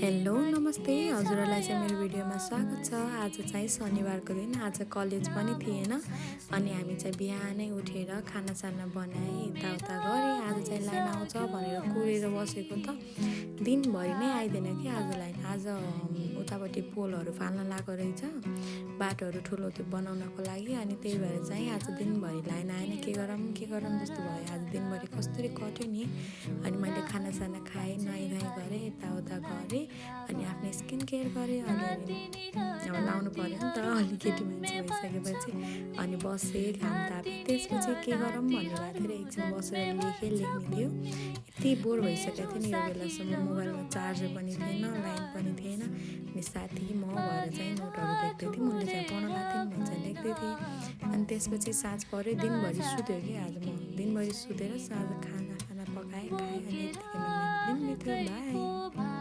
Hello नमस्ते हजुरहरूलाई चाहिँ मेरो भिडियोमा स्वागत छ। आज चाहिँ शनिबारको दिन, आज कलेज पनि थिएन अनि हामी चाहिँ बिहानै उठेर खानासाना बनाएँ, यताउता गरेँ। आज चाहिँ लाइन आउँछ भनेर कुरेर बसेको त दिनभरि नै आइदिएन कि आज लाइन। आज उतापट्टि पोलहरू फाल्न लागेको रहेछ बाटोहरू ठुलो त्यो बनाउनको लागि, अनि त्यही भएर चाहिँ आज दिनभरि लाइन आएन। के गरौँ जस्तो भयो। आज दिनभरि कसरी कट्यो नि। अनि मैले खानासाना खाएँ, नुहाइधुवाइ गरेँ, यताउता गरेँ अनि आफ्नो स्किन केयर गरेँ। अलिअलि अब लाउनु पऱ्यो नि त, अलिकति मान्छे भइसकेपछि। अनि बसेँ, घाम तापेँ। त्यसपछि के गरौँ भन्नुभएको थियो र एकछिन बसेर लेख्ने थियो। यति बोर भइसकेको थियो नि यो बेलासम्म। मोबाइलमा चार्जर पनि थिएन, लाइन पनि थिएन। अनि साथी म भएर चाहिँ नोटहरू लेख्दै थिएँ। मैले चाहिँ पढ्न लाग्थेँ, म चाहिँ लेख्दै थिएँ। अनि त्यसपछि साँझ पऱ्यो, दिनभरि सुत्यो कि आज म। दिनभरि सुतेर साँझ खाना पकाएँ, खाएँ अनि यतिकैमा मेरो दिन बित्यो। बाई।